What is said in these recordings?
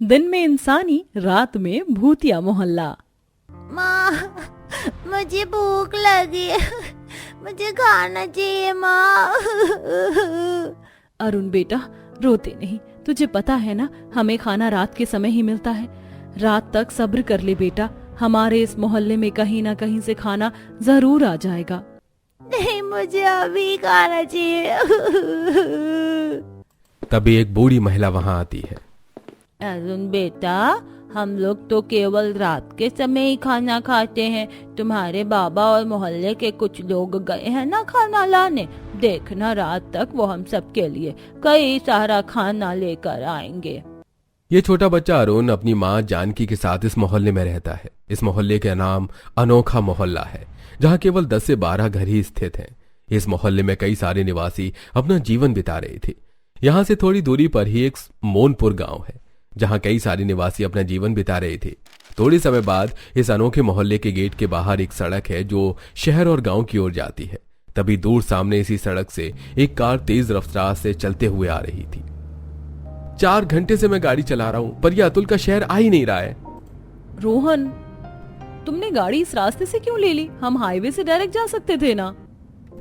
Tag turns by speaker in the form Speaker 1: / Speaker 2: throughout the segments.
Speaker 1: दिन में इंसानी, रात में भूतिया मोहल्ला।
Speaker 2: माँ, मुझे भूख लगी है, मुझे खाना चाहिए माँ।
Speaker 1: अरुण बेटा, रोते नहीं। तुझे पता है ना, हमें खाना रात के समय ही मिलता है। रात तक सब्र कर ले बेटा, हमारे इस मोहल्ले में कहीं ना कहीं से खाना जरूर आ जाएगा।
Speaker 2: नहीं, मुझे अभी खाना चाहिए।
Speaker 3: तभी एक बूढ़ी महिला वहां आती है।
Speaker 2: अरुण बेटा, हम लोग तो केवल रात के समय ही खाना खाते हैं। तुम्हारे बाबा और मोहल्ले के कुछ लोग गए हैं ना खाना लाने। देखना, रात तक वो हम सब के लिए कई सारा खाना लेकर आएंगे।
Speaker 3: ये छोटा बच्चा अरुण अपनी माँ जानकी के साथ इस मोहल्ले में रहता है। इस मोहल्ले का नाम अनोखा मोहल्ला है, जहाँ केवल 10 से 12 घर ही स्थित हैं। इस मोहल्ले में कई सारे निवासी अपना जीवन बिता रहे थे। यहाँ से थोड़ी दूरी पर ही एक मोनपुर गांव है, जहाँ कई सारे निवासी अपना जीवन बिता रहे थे। थोड़े समय बाद इस अनोखे मोहल्ले के गेट के बाहर एक सड़क है जो शहर और गांव की ओर जाती है। तभी दूर सामने इसी सड़क से एक कार तेज रफ्तार से चलते हुए आ रही थी। 4 घंटे से मैं गाड़ी चला रहा हूं, पर यह अतुल का शहर आ ही नहीं रहा है।
Speaker 1: रोहन, तुमने गाड़ी इस रास्ते से क्यों ले ली? हम हाईवे से डायरेक्ट जा सकते थे ना।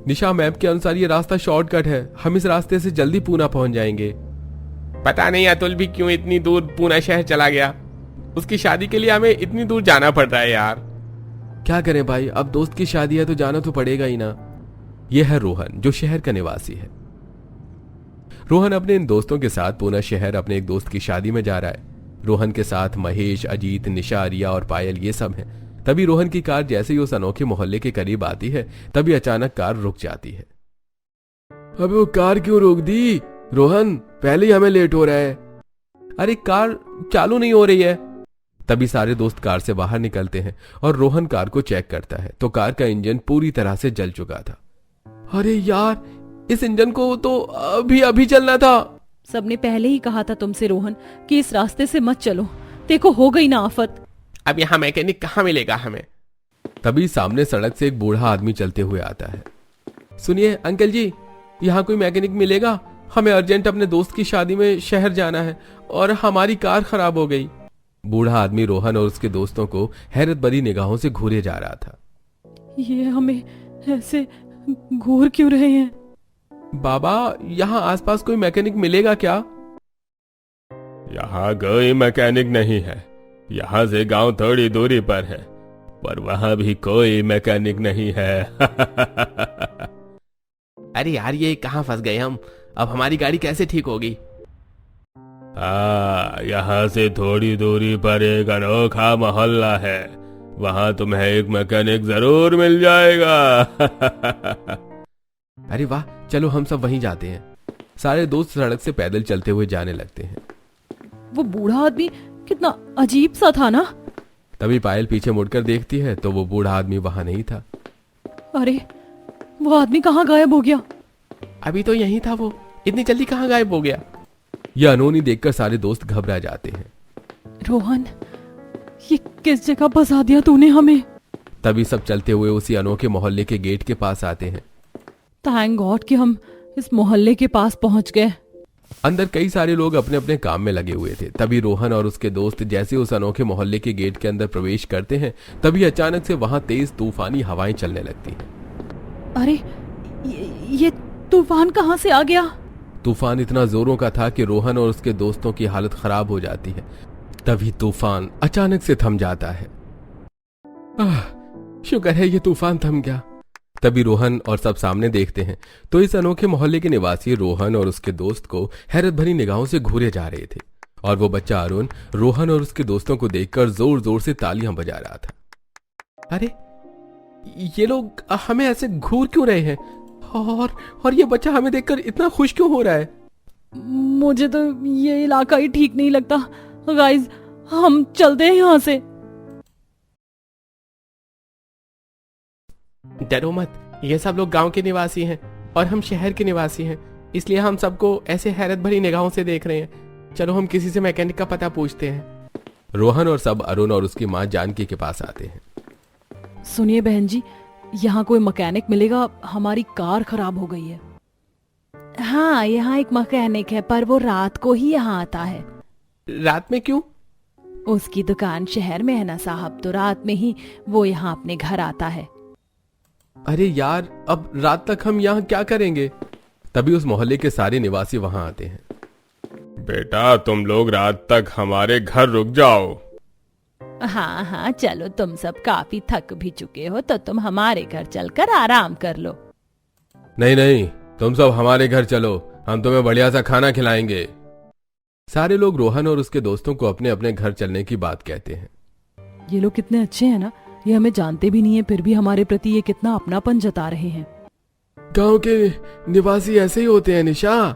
Speaker 3: निशा मैप के अनुसार ये रास्ता शॉर्टकट है, हम इस रास्ते से जल्दी पूना पहुंच जाएंगे।
Speaker 4: पता नहीं अतुल भी क्यों इतनी दूर पूना शहर चला गया। उसकी शादी के लिए हमें इतनी दूर जाना पड़ रहा है यार।
Speaker 3: क्या करें भाई, अब दोस्त की शादी है तो जाना तो पड़ेगा ही ना। यह है रोहन, जो शहर का निवासी है। रोहन अपने इन दोस्तों के साथ पूना शहर अपने एक दोस्त की शादी में जा रहा है। रोहन के साथ महेश, अजीत, निशा, रिया और पायल ये सब हैं। तभी रोहन की कार जैसे ही उस अनोखे मोहल्ले के करीब आती है, तभी अचानक कार रुक जाती है। अबे वो कार क्यों रोक दी? रोहन, पहले ही हमें लेट हो रहा है। अरे कार चालू नहीं हो रही है। तभी सारे दोस्त कार से बाहर निकलते हैं और रोहन कार को चेक करता है तो कार का इंजन पूरी तरह से जल चुका था। अरे यार, इस इंजन को तो अभी अभी चलना था।
Speaker 1: सबने पहले ही कहा था तुमसे रोहन कि इस रास्ते से मत चलो। देखो, हो गई ना आफत।
Speaker 4: अब यहाँ मैकेनिक कहाँ मिलेगा हमें?
Speaker 3: तभी सामने सड़क से एक बूढ़ा आदमी चलते हुए आता है। सुनिए अंकल जी, यहाँ कोई मैकेनिक मिलेगा? हमें अर्जेंट अपने दोस्त की शादी में शहर जाना है और हमारी कार खराब हो गई। बूढ़ा आदमी रोहन और उसके दोस्तों को हैरत भरी निगाहों से घूरे जा रहा था।
Speaker 1: ये हमें ऐसे घूर क्यों रहे हैं?
Speaker 3: बाबा, यहाँ आसपास कोई मैकेनिक मिलेगा क्या?
Speaker 4: यहाँ कोई मैकेनिक नहीं है। यहाँ से गांव थोड़ी दूरी पर है, पर वहां भी कोई मैकेनिक नहीं है। अरे यार, ये कहाँ फंस गए हम? अब हमारी गाड़ी कैसे ठीक होगी? यहाँ से थोड़ी दूरी पर एक अनोखा मोहल्ला है, वहां तुम्हें एक मैकेनिक जरूर मिल जाएगा।
Speaker 3: अरे वाह, चलो हम सब वहीं जाते हैं। सारे दोस्त सड़क से पैदल चलते हुए जाने लगते हैं।
Speaker 1: वो बूढ़ा आदमी कितना अजीब सा था ना।
Speaker 3: तभी पायल पीछे मुड़कर देखती है तो वो बूढ़ा आदमी वहां नहीं था।
Speaker 1: अरे, वो आदमी कहाँ गायब हो गया?
Speaker 4: अभी तो यहीं था वो, इतनी जल्दी कहाँ गायब हो गया?
Speaker 3: यह अनहोनी देखकर सारे दोस्त घबरा जाते हैं।
Speaker 1: रोहन, ये किस जगह फंसा दिया तूने हमें?
Speaker 3: तभी सब चलते हुए उसी अनोखे मोहल्ले के गेट के पास आते हैं।
Speaker 1: थैंक गॉड कि हम इस मोहल्ले के पास पहुंच गए।
Speaker 3: अंदर कई सारे लोग अपने अपने काम में लगे हुए थे। तभी रोहन और उसके दोस्त जैसे उस अनोखे मोहल्ले के गेट के अंदर प्रवेश करते हैं, तभी अचानक से वहां तेज तूफानी हवाएं चलने लगती हैं।
Speaker 1: अरे, ये तूफान कहाँ से आ गया?
Speaker 3: तूफान इतना जोरों का था कि रोहन और उसके दोस्तों की हालत खराब हो जाती है। तभी तूफान अचानक से थम जाता है। शुक्र है ये तूफान थम गया। तभी रोहन और सब सामने देखते हैं तो इस अनोखे मोहल्ले के निवासी रोहन और उसके दोस्त को हैरत भरी निगाहों से घूरे जा रहे थे। और वो बच्चा अरुण रोहन और उसके दोस्तों को देखकर जोर जोर से तालियां बजा रहा था।
Speaker 4: अरे, ये लोग हमें ऐसे घूर क्यों रहे हैं? और ये बच्चा हमें देखकर इतना खुश क्यों हो रहा है?
Speaker 1: मुझे तो ये इलाका ही ठीक नहीं लगता। गाइस, हम चलते हैं यहाँ से।
Speaker 4: डरो मत, ये सब लोग गांव के निवासी हैं और हम शहर के निवासी हैं, इसलिए हम सबको ऐसे हैरत भरी निगाहों से देख रहे हैं। चलो हम किसी से मैकेनिक का पता पूछते हैं।
Speaker 3: रोहन और सब अरुण और उसकी माँ जानकी के पास आते हैं।
Speaker 1: सुनिए बहन जी, यहाँ कोई मैकेनिक मिलेगा? हमारी कार खराब हो गई है।
Speaker 2: हाँ, यहाँ एक मैकेनिक है, पर वो रात को ही यहाँ आता है।
Speaker 4: रात में क्यों?
Speaker 1: उसकी दुकान शहर में है ना साहब, तो रात में ही वो यहाँ अपने घर आता है।
Speaker 3: अरे यार, अब रात तक हम यहाँ क्या करेंगे? तभी उस मोहल्ले के सारे निवासी वहां आते हैं।
Speaker 5: बेटा तुम लोग रात तक हमारे घर रुक जाओ।
Speaker 2: हाँ हाँ चलो, तुम सब काफी थक भी चुके हो तो तुम हमारे घर चलकर आराम कर लो।
Speaker 3: नहीं नहीं, तुम सब हमारे घर चलो, हम तुम्हें बढ़िया सा खाना खिलाएंगे। सारे लोग रोहन और उसके दोस्तों को अपने अपने घर चलने की बात कहते हैं।
Speaker 1: ये लोग कितने अच्छे हैं ना, ये हमें जानते भी नहीं है फिर भी हमारे प्रति ये कितना अपनापन जता रहे हैं।
Speaker 3: गांव के निवासी ऐसे ही होते हैं निशा।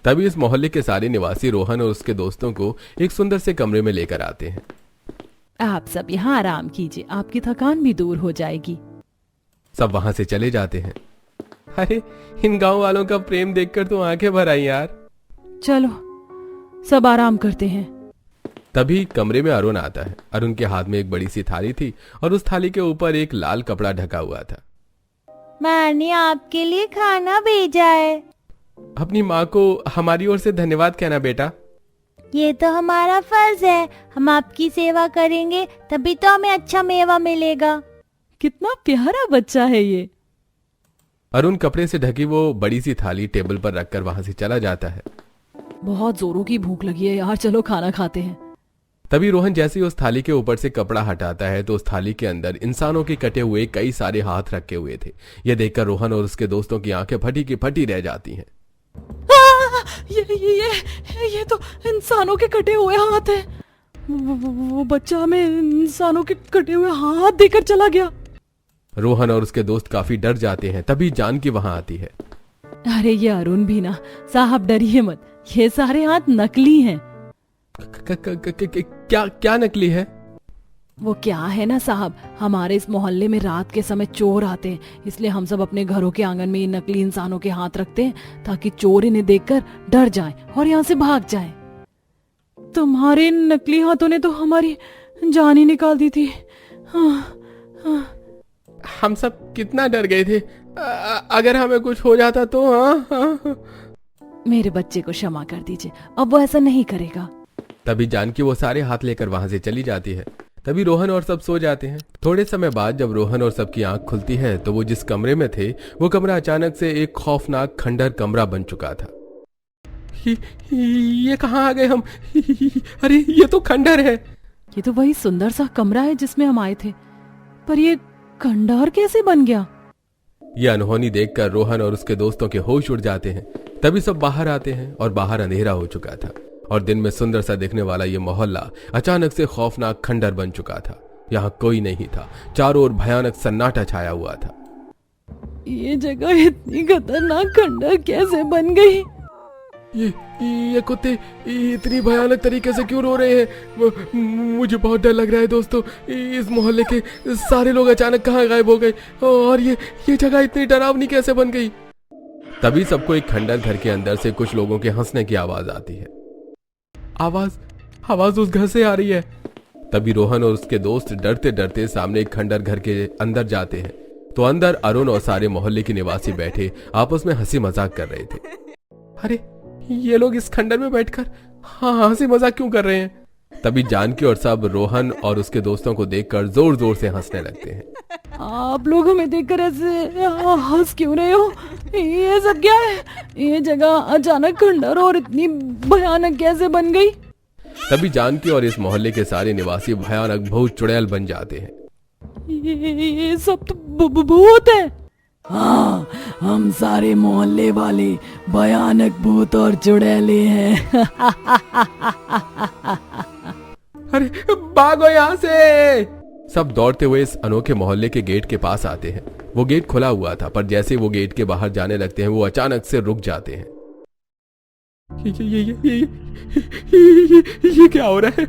Speaker 3: तभी इस मोहल्ले के सारे निवासी रोहन और उसके दोस्तों को एक सुंदर से कमरे में लेकर आते हैं।
Speaker 1: आप सब यहाँ आराम कीजिए, आपकी थकान भी दूर हो जाएगी।
Speaker 3: सब वहां से चले जाते हैं।
Speaker 4: अरे इन गांव वालों का प्रेम देखकर तो आंखें भर आई यार।
Speaker 1: चलो सब आराम करते हैं।
Speaker 3: तभी कमरे में अरुण आता है। अरुण के हाथ में एक बड़ी सी थाली थी और उस थाली के ऊपर एक लाल कपड़ा ढका हुआ था।
Speaker 2: मैंने आपके लिए खाना भेजा है।
Speaker 4: अपनी माँ को हमारी ओर से धन्यवाद कहना बेटा।
Speaker 2: ये तो हमारा फर्ज है, हम आपकी सेवा करेंगे तभी तो हमें अच्छा मेवा मिलेगा।
Speaker 1: कितना प्यारा बच्चा है ये।
Speaker 3: अरुण कपड़े से ढकी वो बड़ी सी थाली टेबल पर रखकर वहां से चला जाता है।
Speaker 1: बहुत जोरों की भूख लगी है यार, चलो खाना खाते हैं।
Speaker 3: तभी रोहन जैसे ही उस थाली के ऊपर से कपड़ा हटाता है तो उस थाली के अंदर इंसानों के कटे हुए कई सारे हाथ रखे हुए थे। यह देखकर रोहन और उसके दोस्तों की आंखें फटी की फटी रह जाती हैं।
Speaker 1: ये तो इंसानों के कटे हुए हाथ हैं। वो बच्चा हमें इंसानों के कटे हुए हाथ देकर चला गया।
Speaker 3: रोहन और उसके दोस्त काफी डर जाते हैं। तभी जानकी वहां आती है।
Speaker 1: अरे ये अरुण भी ना, साहब डरिए मत, ये सारे हाथ नकली हैं।
Speaker 4: क्या नकली है?
Speaker 1: वो क्या है ना साहब, हमारे इस मोहल्ले में रात के समय चोर आते हैं, इसलिए हम सब अपने घरों के आंगन में ये नकली इंसानों के हाथ रखते हैं ताकि चोर इन्हें देखकर डर जाएं और यहाँ से भाग जाएं। तुम्हारे नकली हाथों ने तो हमारी जान ही निकाल दी थी।
Speaker 4: हम सब कितना डर गए थे। अगर हमें कुछ हो जाता तो। हाँ।
Speaker 1: मेरे बच्चे को क्षमा कर दीजिए, अब वो ऐसा नहीं करेगा।
Speaker 3: तभी जानकी वो सारे हाथ लेकर वहां से चली जाती है। तभी रोहन और सब सो जाते हैं। थोड़े समय बाद जब रोहन और सबकी आंख खुलती है तो वो जिस कमरे में थे वो कमरा अचानक से एक खौफनाक खंडर कमरा बन चुका था।
Speaker 4: ये कहाँ आ गए हम? अरे ये तो खंडर है।
Speaker 1: ये तो वही सुंदर सा कमरा है जिसमें हम आए थे, पर ये खंडर कैसे बन गया?
Speaker 3: ये अनहोनी देखकर रोहन और उसके दोस्तों के होश उड़ जाते हैं। तभी सब बाहर आते हैं और बाहर अंधेरा हो चुका था और दिन में सुंदर सा दिखने वाला ये मोहल्ला अचानक से खौफनाक खंडर बन चुका था। यहाँ कोई नहीं था, चारों ओर भयानक सन्नाटा छाया हुआ था।
Speaker 1: ये जगह इतनी खतरनाक खंडर कैसे बन गई?
Speaker 4: ये कुत्ते इतनी भयानक तरीके से क्यों रो रहे हैं? मुझे बहुत डर लग रहा है दोस्तों। इस मोहल्ले के सारे लोग अचानक कहाँ गायब हो गए और ये जगह इतनी डरावनी कैसे बन गई?
Speaker 3: तभी सबको एक खंडर घर के अंदर से कुछ लोगों के हंसने की आवाज आती है।
Speaker 4: आवाज उस घर से आ रही है।
Speaker 3: तभी रोहन और उसके दोस्त डरते डरते सामने एक खंडर घर के अंदर जाते हैं तो अंदर अरुण और सारे मोहल्ले के निवासी बैठे आपस में हंसी मजाक कर रहे थे।
Speaker 4: अरे ये लोग इस खंडर में बैठकर हंसी मजाक क्यों कर रहे हैं?
Speaker 3: तभी जानकी और सब रोहन और उसके दोस्तों को देखकर जोर जोर से हंसने लगते हैं।
Speaker 1: आप लोग हमें देखकर ऐसे हंस क्यों रहे हो? ये सब क्या है? ये जगह अचानक खंडर और इतनी भयानक कैसे बन गई?
Speaker 3: तभी जानकी और इस मोहल्ले के सारे निवासी भयानक भूत चुड़ैल बन जाते हैं।
Speaker 1: ये सब तो भूत है। हाँ, हम सारे मोहल्ले वाले भयानक भूत और चुड़ैले हैं।
Speaker 4: अरे भागो यहाँ से।
Speaker 3: सब दौड़ते हुए इस अनोखे मोहल्ले के गेट के पास आते हैं। वो गेट खुला हुआ था पर जैसे वो गेट के बाहर जाने लगते हैं वो अचानक से रुक जाते हैं।
Speaker 4: ये क्या हो रहा है?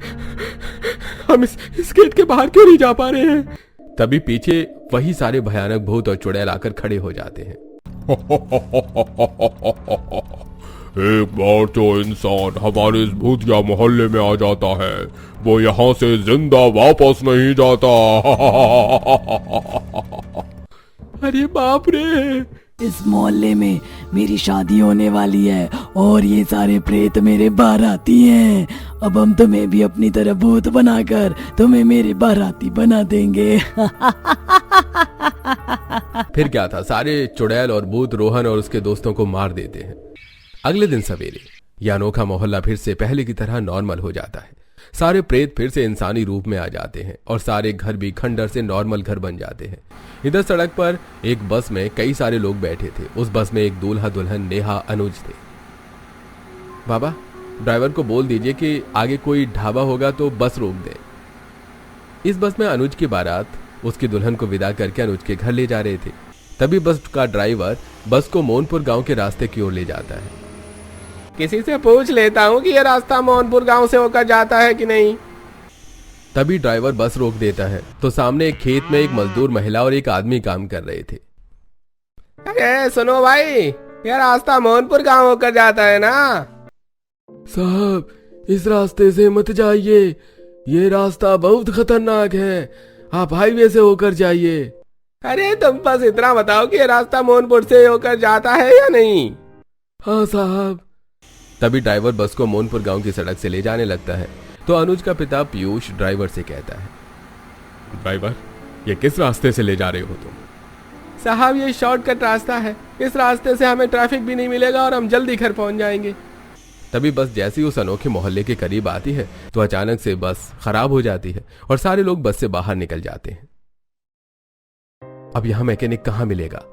Speaker 4: हम इस गेट के बाहर क्यों नहीं जा पा रहे हैं?
Speaker 3: तभी पीछे वही सारे भयानक भूत और चुड़ैल आकर खड़े हो जाते हैं।
Speaker 5: एक बार जो इंसान हमारे इस भूतिया मोहल्ले में आ जाता है वो यहाँ से जिंदा वापस नहीं जाता।
Speaker 4: अरे बाप रे,
Speaker 1: इस मोहल्ले में मेरी शादी होने वाली है और ये सारे प्रेत मेरे बाराती हैं। अब हम तुम्हें भी अपनी तरह भूत बनाकर तुम्हें मेरे बाराती बना देंगे।
Speaker 3: फिर क्या था, सारे चुड़ैल और भूत रोहन और उसके दोस्तों को मार देते हैं। अगले दिन सवेरे यह अनोखा मोहल्ला फिर से पहले की तरह नॉर्मल हो जाता है। सारे प्रेत फिर से इंसानी रूप में आ जाते हैं और सारे घर भी खंडर से नॉर्मल घर बन जाते हैं। इधर सड़क पर एक बस में कई सारे लोग बैठे थे। उस बस में एक दूल्हा दुल्हन नेहा अनुज थे। बाबा, ड्राइवर को बोल दीजिए कि आगे कोई ढाबा होगा तो बस रोक दे। इस बस में अनुज की बारात उसकी दुल्हन को विदा करके अनुज के घर ले जा रहे थे। तभी बस का ड्राइवर बस को मोहनपुर गांव के रास्ते की ओर ले जाता है।
Speaker 4: किसी से पूछ लेता हूँ कि यह रास्ता मोहनपुर गांव से होकर जाता है कि नहीं।
Speaker 3: तभी ड्राइवर बस रोक देता है तो सामने एक खेत में एक मजदूर महिला और एक आदमी काम कर रहे थे।
Speaker 4: अरे सुनो भाई, यह रास्ता मोहनपुर गांव होकर जाता है ना?
Speaker 5: साहब, इस रास्ते से मत जाइए, ये रास्ता बहुत खतरनाक है, आप हाईवे से होकर जाइए।
Speaker 4: अरे तुम बस इतना बताओ कि यह रास्ता मोहनपुर से होकर जाता है या नहीं।
Speaker 5: हाँ साहब।
Speaker 3: तभी ड्राइवर बस को मोहनपुर गांव की सड़क से ले जाने लगता है तो अनुज का पिता पीयूष ड्राइवर से कहता है,
Speaker 5: ड्राइवर, ये किस रास्ते से ले जा रहे हो तुम?
Speaker 4: साहब, ये शॉर्टकट रास्ता है, इस रास्ते से हमें ट्रैफिक भी नहीं मिलेगा और हम जल्दी घर पहुंच जाएंगे।
Speaker 3: तभी बस जैसे ही उस अनोखे मोहल्ले के करीब आती है तो अचानक से बस खराब हो जाती है और सारे लोग बस से बाहर निकल जाते हैं। अब यहां मैकेनिक कहां मिलेगा?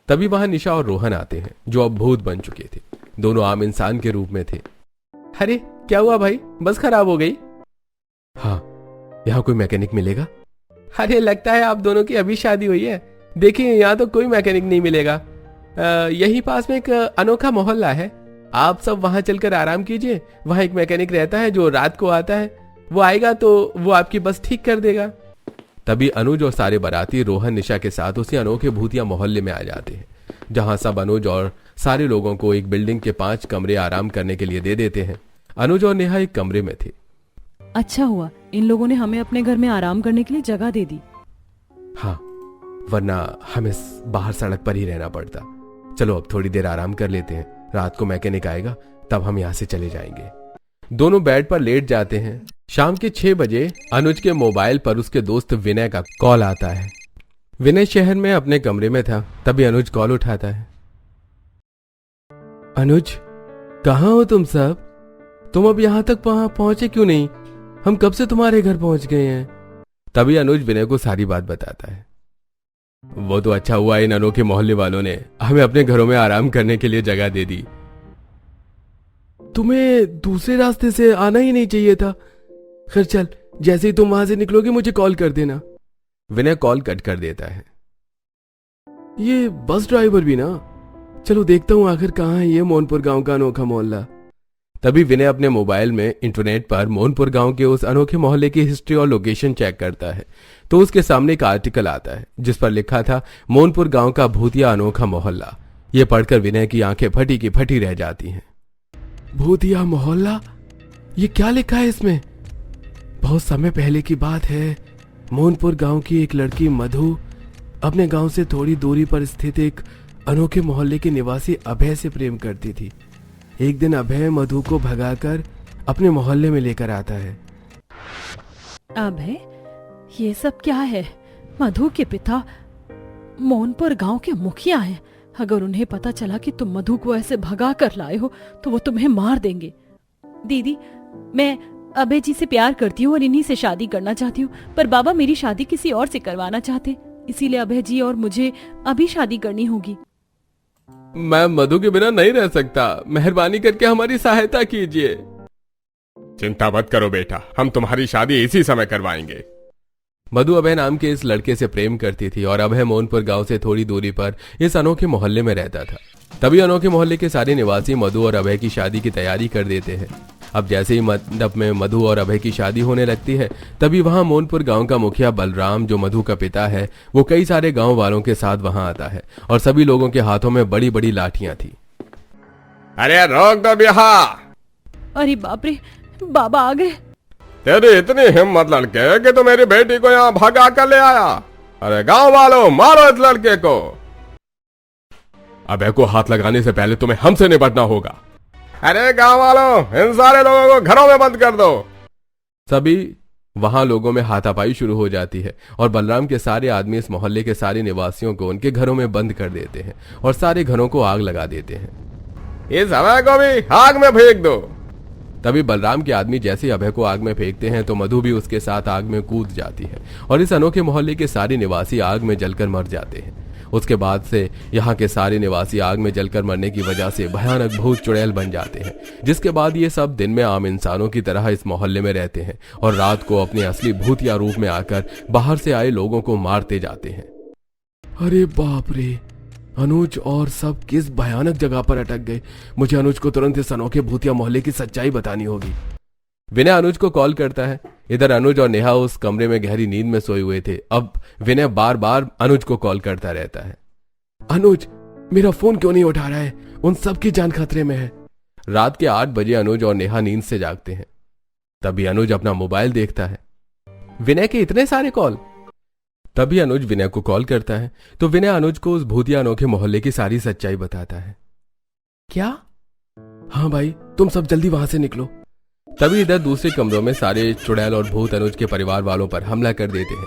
Speaker 3: तभी वहां निशा और रोहन आते हैं जो अब भूत बन चुके थे। दोनों आम इंसान के रूप में थे।
Speaker 4: अरे क्या हुआ भाई, बस खराब हो गई?
Speaker 3: हाँ, यहाँ कोई मैकेनिक मिलेगा?
Speaker 4: अरे लगता है आप दोनों की अभी शादी हुई है। देखिए यहाँ तो कोई मैकेनिक नहीं मिलेगा। यहीं पास में एक अनोखा मोहल्ला है, आप सब वहां चलकर आराम कीजिए। वहां एक मैकेनिक रहता है जो रात को आता है, वो आएगा तो वो आपकी बस ठीक कर देगा।
Speaker 3: तभी अनुज और सारे बाराती रोहन निशा के साथ उसी अनोखे भूतिया मोहल्ले में आ जाते हैं जहां सब अनुज और सारे लोगों को एक बिल्डिंग के 5 कमरे आराम करने के लिए दे देते हैं। अनुज और नेहा एक कमरे में थे।
Speaker 1: अच्छा हुआ इन लोगों ने हमें अपने घर में आराम करने के लिए जगह दे दी।
Speaker 3: हाँ, वरना हमें बाहर सड़क पर ही रहना पड़ता। चलो अब थोड़ी देर आराम कर लेते हैं, रात को मैकेनिक आएगा तब हम यहाँ से चले जाएंगे। दोनों बेड पर लेट जाते हैं। शाम के 6 बजे अनुज के मोबाइल पर उसके दोस्त विनय का कॉल आता है। विनय शहर में अपने कमरे में था। तभी अनुज कॉल उठाता है।
Speaker 5: अनुज, कहाँ हो तुम सब? तुम अब यहाँ तक पहुंचे क्यों नहीं? हम कब से तुम्हारे घर पहुंच गए हैं।
Speaker 3: तभी अनुज विनय को सारी बात बताता है। वो तो अच्छा हुआ इन अनोखे मोहल्ले वालों ने हमें अपने घरों में आराम करने के लिए जगह दे दी।
Speaker 5: तुम्हें दूसरे रास्ते से आना ही नहीं चाहिए था। खैर चल, जैसे ही तुम वहां से निकलोगे मुझे कॉल कर देना।
Speaker 3: विनय कॉल कट कर देता है।
Speaker 5: ये बस ड्राइवर भी ना, चलो देखता हूँ आखिर कहाँ है ये मोहनपुर गांव का अनोखा मोहल्ला।
Speaker 3: तभी विनय अपने मोबाइल में इंटरनेट पर मोहनपुर गांव के उस अनोखे मोहल्ले की हिस्ट्री और लोकेशन चेक करता है तो उसके सामने एक आर्टिकल आता है जिस पर लिखा था मोहनपुर गांव का भूतिया अनोखा मोहल्ला। ये पढ़कर विनय की आंखें फटी की फटी रह जाती हैं।
Speaker 5: भूतिया मोहल्ला, ये क्या लिखा है इसमें? बहुत समय पहले की बात है। मोहनपुर गांव की एक लड़की मधु अपने गांव से थोड़ी दूरी पर स्थित एक अनोखे मोहल्ले के निवासी अभय से प्रेम करती थी। एक दिन अभय मधु को भगाकर अपने मोहल्ले में लेकर आता है।
Speaker 1: अभय, ये सब क्या है? मधु के पिता मोहनपुर गांव के मुखिया हैं। अगर उन्हें पता चला कि तुम मधु को ऐसे भगा कर लाए हो तो वो तुम्हें मार देंगे।
Speaker 2: दीदी, मैं अभय जी से प्यार करती हूँ और इन्हीं से शादी करना चाहती हूँ, पर बाबा मेरी शादी किसी और से करवाना चाहते, इसीलिए अभय जी और मुझे अभी शादी करनी होगी।
Speaker 3: मैं मधु के बिना नहीं रह सकता, मेहरबानी करके हमारी सहायता कीजिए।
Speaker 5: चिंता मत करो बेटा, हम तुम्हारी शादी इसी समय करवाएंगे।
Speaker 3: मधु अभय नाम के इस लड़के से प्रेम करती थी और अभय मोहनपुर गांव से थोड़ी दूरी पर इस अनोखे मोहल्ले में रहता था। तभी अनोखे मोहल्ले के सारे निवासी मधु और अभय की शादी की तैयारी कर देते हैं। अब जैसे ही मंडप में मधु और अभय की शादी होने लगती है तभी वहां मोहनपुर गांव का मुखिया बलराम, जो मधु का पिता है, वो कई सारे गांव वालों के साथ वहां आता है और सभी लोगों के हाथों में बड़ी बड़ी लाठियां थी।
Speaker 5: अरे रोक दो बिहार!
Speaker 2: अरे बाप रे, बाबा आ गए।
Speaker 5: तेरी इतनी हिम्मत लड़के कि तू मेरी बेटी को यहाँ भगा कर ले आया। अरे गांव वालों, मारो इस लड़के को।
Speaker 3: अबे को हाथ लगाने से पहले तुम्हें हमसे निपटना होगा। अरे गांव वालों, इन सारे लोगों को घरों में बंद कर दो। सभी वहां लोगों में हाथापाई शुरू हो जाती है और बलराम के सारे आदमी इस मोहल्ले के सारे निवासियों को उनके घरों में बंद कर देते हैं और सारे घरों को आग लगा देते हैं। इस अभय को भी आग में फेंक दो। तभी बलराम के आदमी जैसे ही अभय को आग में फेंकते हैं तो मधु भी उसके साथ आग में कूद जाती है और इस अनोखे मोहल्ले के सारे निवासी आग में जलकर मर जाते हैं। उसके बाद से यहाँ के सारे निवासी आग में जलकर मरने की वजह से भयानक भूत चुड़ैल बन जाते हैं, जिसके बाद ये सब दिन में आम इंसानों की तरह इस मोहल्ले में रहते हैं और रात को अपने असली भूतिया रूप में आकर बाहर से आए लोगों को मारते जाते हैं।
Speaker 5: अरे बाप रे, अनुज और सब किस भयानक जगह पर अटक गए। मुझे अनुज को तुरंत इस अनोखे भूतिया मोहल्ले की सच्चाई बतानी होगी।
Speaker 3: विनय अनुज को कॉल करता है। इधर अनुज और नेहा उस कमरे में गहरी नींद में सोए हुए थे। अब विनय बार बार अनुज को कॉल करता रहता है।
Speaker 5: अनुज, मेरा फोन क्यों नहीं उठा रहा है? उन सब की जान खतरे में है।
Speaker 3: रात के 8 बजे अनुज और नेहा नींद से जागते हैं। तभी अनुज अपना मोबाइल देखता है। विनय के इतने सारे कॉल। तभी अनुज विनय को कॉल करता है तो विनय अनुज को उस भूतिया अनोखे मोहल्ले की सारी सच्चाई बताता है।
Speaker 5: क्या? हाँ भाई, तुम सब जल्दी वहां से निकलो।
Speaker 3: तभी इधर दूसरे कमरों में सारे चुड़ैल और भूत अनुज के परिवार वालों पर हमला कर देते हैं।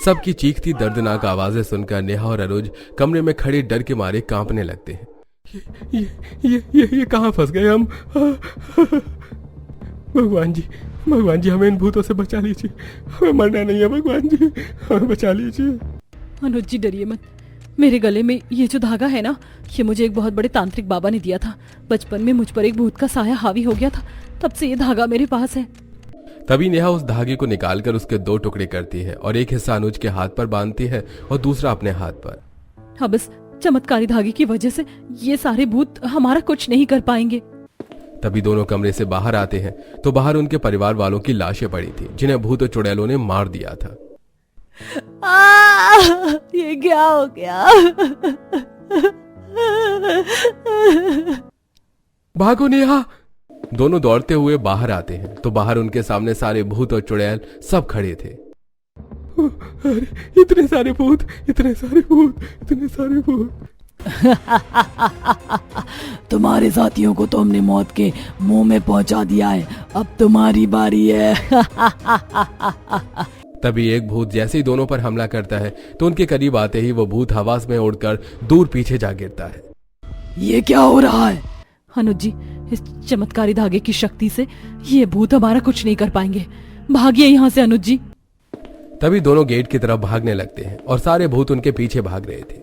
Speaker 3: सबकी चीखती दर्दनाक आवाजें सुनकर नेहा और अनुज कमरे में खड़े डर के मारे कांपने लगते हैं।
Speaker 4: ये कहाँ फंस गए हम? भगवान जी, हमें इन भूतों से बचा लीजिए। हमें मरना नहीं है भगवान जी, हमें बचा लीजिए।
Speaker 1: अनुज जी डरिए मत। मेरे गले में ये जो धागा है ना, ये मुझे एक बहुत बड़े तांत्रिक बाबा ने दिया था। बचपन में मुझ पर एक भूत का साया हावी हो गया था, तब से ये धागा मेरे पास है।
Speaker 3: तभी नेहा उस धागे को निकालकर उसके 2 टुकड़े करती है और एक हिस्सा अनुज के हाथ पर बांधती है और दूसरा अपने हाथ पर।
Speaker 1: अब इस चमत्कारी धागे की वजह से ये सारे भूत हमारा कुछ नहीं कर पाएंगे।
Speaker 3: तभी दोनों कमरे से बाहर आते हैं तो बाहर उनके परिवार वालों की लाशें पड़ी थी, जिन्हें भूत और चुड़ैलों ने मार दिया था।
Speaker 2: ये क्या हो गया?
Speaker 4: भागो नेहा।
Speaker 3: दोनों दौड़ते हुए बाहर आते हैं तो बाहर उनके सामने सारे भूत और चुड़ैल सब खड़े थे।
Speaker 4: अरे इतने सारे भूत, इतने सारे भूत, इतने सारे भूत।
Speaker 1: तुम्हारे साथियों को तो हमने मौत के मुंह में पहुंचा दिया है, अब तुम्हारी बारी है।
Speaker 3: तभी एक भूत जैसे ही दोनों पर हमला करता है तो उनके करीब आते ही वो भूत हवा में उड़कर दूर पीछे जा गिरता है।
Speaker 1: ये क्या हो रहा है? अनुज जी, इस चमत्कारी धागे की शक्ति से ये भूत हमारा कुछ नहीं कर पाएंगे। भागिए यहाँ से अनुज जी।
Speaker 3: तभी दोनों गेट की तरफ भागने लगते हैं और सारे भूत उनके पीछे भाग रहे थे।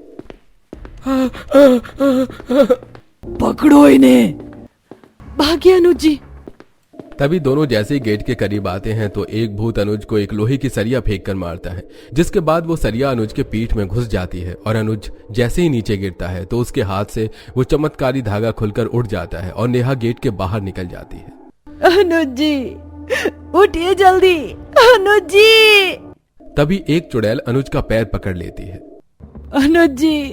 Speaker 1: पकड़ो इन्हें। भागिए अनुज जी।
Speaker 3: तभी दोनों जैसे ही गेट के करीब आते हैं तो एक भूत अनुज को एक लोहे की सरिया फेंक कर मारता है, जिसके बाद वो सरिया अनुज के पीठ में घुस जाती है और अनुज जैसे ही नीचे गिरता है तो उसके हाथ से वो चमत्कारी धागा खुलकर उड़ जाता है और नेहा गेट के बाहर निकल जाती है।
Speaker 2: अनुज जी, उठिए जल्दी, अनुज जी।
Speaker 3: तभी एक चुड़ैल अनुज का पैर पकड़ लेती है।
Speaker 2: अनुज जी।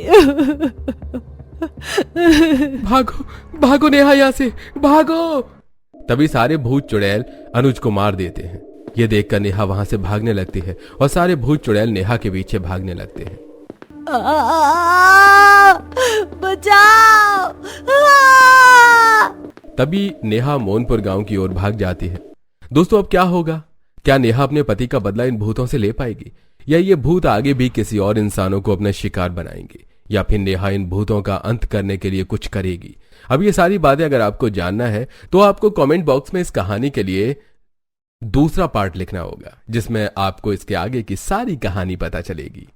Speaker 4: भागो, भागो नेहा, यहाँ से भागो।
Speaker 3: तभी सारे भूत चुड़ैल अनुज को मार देते हैं। ये देखकर नेहा वहां से भागने लगती है और सारे भूत चुड़ैल नेहा के पीछे भागने लगते हैं।
Speaker 2: बचाओ।
Speaker 3: तभी नेहा मोनपुर गांव की ओर भाग जाती है। दोस्तों, अब क्या होगा? क्या नेहा अपने पति का बदला इन भूतों से ले पाएगी, या ये भूत आगे भी किसी और इंसानों को अपना शिकार बनाएंगे, या फिर नेहा इन भूतों का अंत करने के लिए कुछ करेगी? अब ये सारी बातें अगर आपको जानना है तो आपको कमेंट बॉक्स में इस कहानी के लिए दूसरा पार्ट लिखना होगा, जिसमें आपको इसके आगे की सारी कहानी पता चलेगी।